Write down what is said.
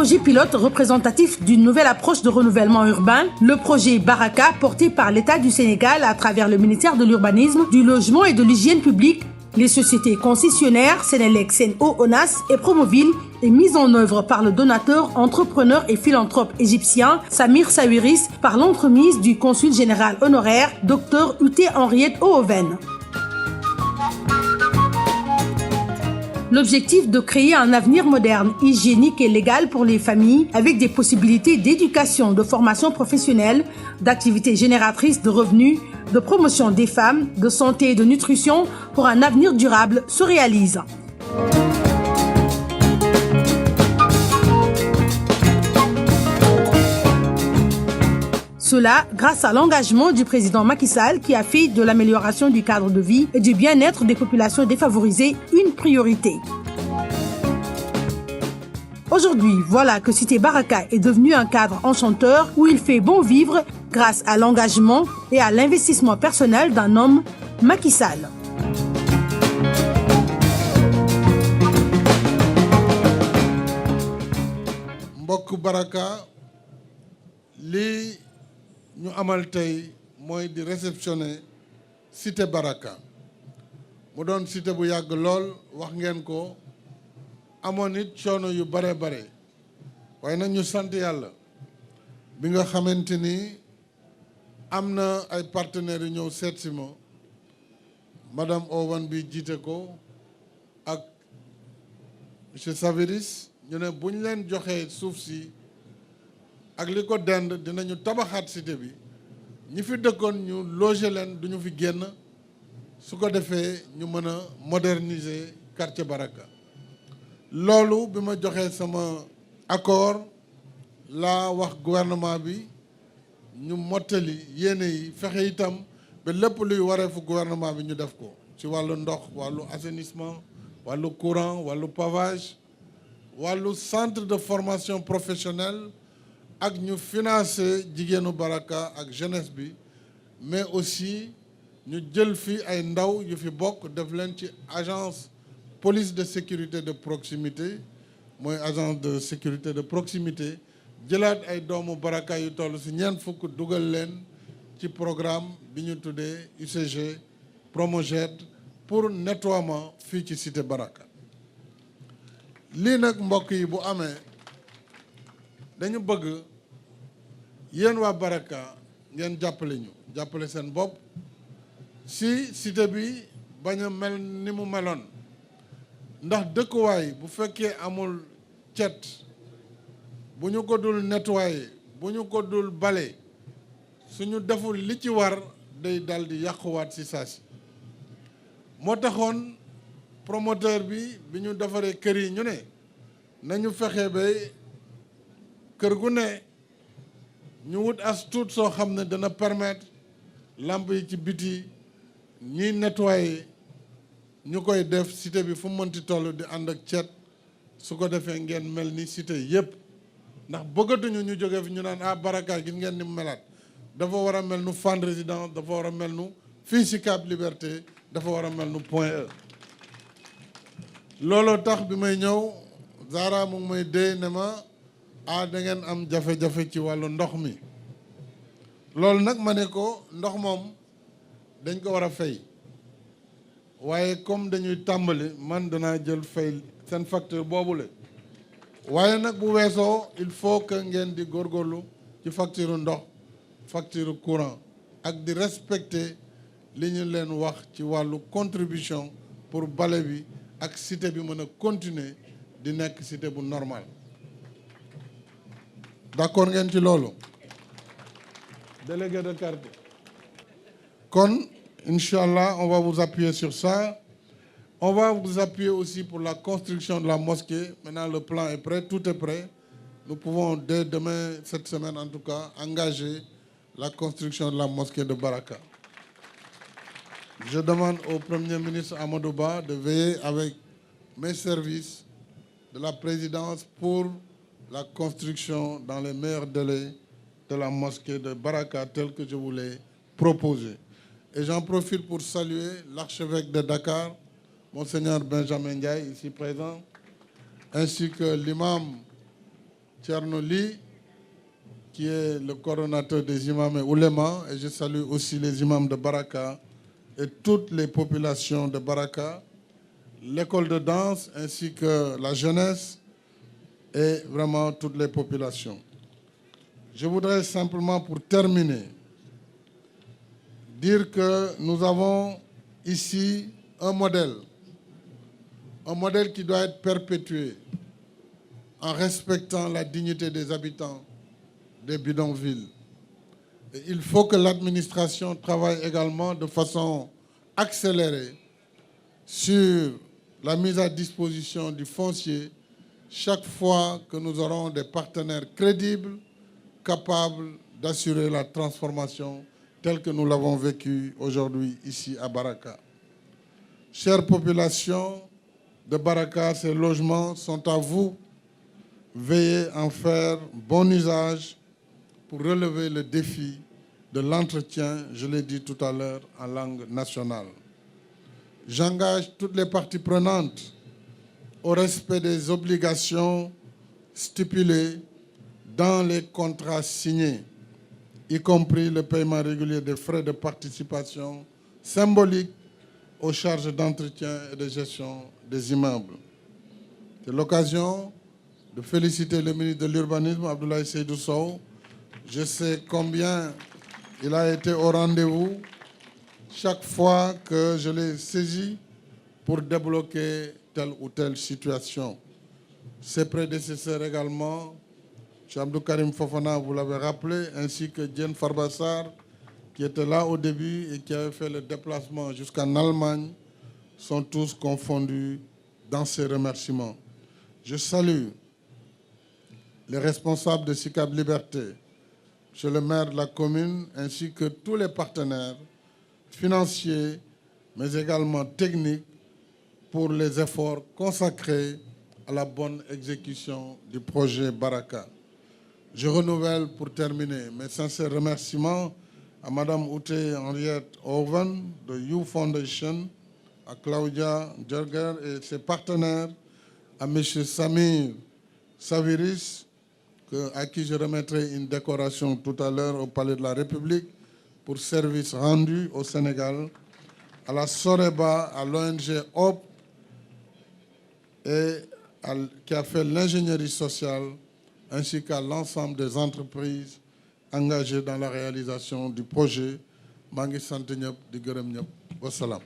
projet pilote représentatif d'une nouvelle approche de renouvellement urbain, le projet Baraka, porté par l'État du Sénégal à travers le ministère de l'Urbanisme, du Logement et de l'Hygiène publique, les sociétés concessionnaires Sénélec, Sen'Eau, ONAS et Promoville, est mise en œuvre par le donateur, entrepreneur et philanthrope égyptien Samir Sawiris par l'entremise du consul général honoraire Dr Ute Henriette Ooven. L'objectif de créer un avenir moderne, hygiénique et légal pour les familles avec des possibilités d'éducation, de formation professionnelle, d'activités génératrices de revenus, de promotion des femmes, de santé et de nutrition pour un avenir durable se réalise. Cela grâce à l'engagement du président Macky Sall qui a fait de l'amélioration du cadre de vie et du bien-être des populations défavorisées une priorité. Aujourd'hui, voilà que Cité Baraka est devenu un cadre enchanteur où il fait bon vivre grâce à l'engagement et à l'investissement personnel d'un homme, Macky Sall. Mbokk Baraka, li ñu amal tey mooy di réceptionner Cité Baraka mu doon cité bu yàgg lool wax ngeen ko amoon it coono yu bare waaye nag ñu sant yàlla bi nga xamante ni am na ay partenaires yu ñëw seet si ma madame Owen bi jiite ko ak monsieur Saviris ñu ne bu ñu leen joxee suuf si ak li ko dend dinañu tabaxaat cité bi ñi fi dëkkoon ñu loger leen duñu fi génn su ko defee ñu mën a moderniser quartier Baraka loolu bi ma joxee sama accord laa wax gouvernement bi ñu mottali yéene yi fexe itam ba lépp luy wareefu gouvernement bi ñu def ko ci wàllu ndox wàllu assainissement wàllu courant wàllu pavage wàllu centre de formation professionnelle ak ñu financer jigéenu Baraka ak jeunesse bi mais aussi ñu jël fi ay ndaw yu fi bokk def leen ci agence police de sécurité de proximité mooy agence de sécurité de proximité jëlaat ay doomu Baraka yu toll ci ñeent fukk dugal leen ci programme bi ñu tuddee UCG Promoged pour nettoiement fii ci cité Baraka lii nag mbokk yi bu amee dañu bëgg yéen waa Baraka ngeen jàppale ñu jàppale seen bopp si cité bi bañ a mel ni mu meloon ndax dëkkuwaay bu fekkee amul cet bu ñu ko dul nettoyer bu ñu ko dul bale suñu deful li ci war day dal di yàquwaat si saa si moo taxoon promoteur bi ñu defaree kër yi ñu ne nañu fexe ba kër gu ne ñu wut as tuut soo xam ne dana permettre lamp yi ci biti ñiy nettoyer ñu koy def cité bi fu mu mënti toll di ànd ak cet su ko defee ngeen mel ni cité yépp ndax bëggatuñu ñu jóge fi ñu naan Baraka gis ngeen ni mu melaat dafa war a mel nu Fann Résidence dafa war a mel nu fii si Cap Liberté dafa war a mel nu Point E looloo tax bi may ñëw Zara mu ngi may dee ne ma da ngeen am jafe-jafe ci wàllu ndox mi loolu nag ma ne ko ndox moom dañ ko war a fay waaye comme dañuy tàmbali man danaa jël fay seen facture boobule waaye nag bu weesoo il faut que ngeen di góorgóorlu ci facture ndox facture courant ak di respecter li ñu leen wax ci wàllu contribution pour bale bi ak cité bi mën a continuer di nekk cité bu normal d'accord ngeen ci loolu délégué de quartier kon Inch'Allah, on va vous appuyer sur ça. On va vous appuyer aussi pour la construction de la mosquée. Maintenant, le plan est prêt, tout est prêt. Nous pouvons, dès demain, cette semaine en tout cas, engager la construction de la mosquée de Baraka. Je demande au Premier ministre Amadou Ba de veiller avec mes services de la présidence pour la construction dans les meilleurs délais de la mosquée de Baraka telle que je vous l'ai proposée. Et j'en profite pour saluer l'archevêque de Dakar, Monseigneur Benjamin Ndiaye, ici présent, ainsi que l'imam Thierno Ly, qui est le coordonnateur des imams et oulémas, et je salue aussi les imams de Baraka et toutes les populations de Baraka, l'école de danse ainsi que la jeunesse et vraiment toutes les populations. Je voudrais simplement, pour terminer, dire que nous avons ici un modèle qui doit être perpétué en respectant la dignité des habitants des bidonvilles. Et il faut que l'administration travaille également de façon accélérée sur la mise à disposition du foncier chaque fois que nous aurons des partenaires crédibles, capables d'assurer la transformation telle que nous l'avons vécue aujourd'hui ici à Baraka. Chère population de Baraka, ces logements sont à vous. Veillez à en faire bon usage pour relever le défi de l'entretien, je l'ai dit tout à l'heure, en langue nationale. J'engage toutes les parties prenantes au respect des obligations stipulées dans les contrats signés, y compris le paiement régulier des frais de participation symboliques aux charges d'entretien et de gestion des immeubles. C'est l'occasion de féliciter le ministre de l'Urbanisme, Abdoulaye Seydou Sow. Je sais combien il a été au rendez-vous chaque fois que je l'ai saisi pour débloquer telle ou telle situation. Ses prédécesseurs également, M. Abdou Karim Fofana, vous l'avez rappelé, ainsi que Diène Farbassar, qui était là au début et qui avait fait le déplacement jusqu'en Allemagne, sont tous confondus dans ces remerciements. Je salue les responsables de SICAP Liberté, M. le maire de la commune, ainsi que tous les partenaires financiers, mais également techniques, pour les efforts consacrés à la bonne exécution du projet Baraka. Je renouvelle pour terminer mes sincères remerciements à Mme Outé Henriette Owen de You Foundation, à Claudia Djerger et ses partenaires, à M. Samir Saviris, à qui je remettrai une décoration tout à l'heure au Palais de la République pour service rendu au Sénégal, à la Soreba, à l'ONG HOP, qui a fait l'ingénierie sociale, ainsi qu'à l'ensemble des entreprises engagées dans la réalisation du projet. Mangi sant ñëpp di gërëm ñëpp. Wassalam.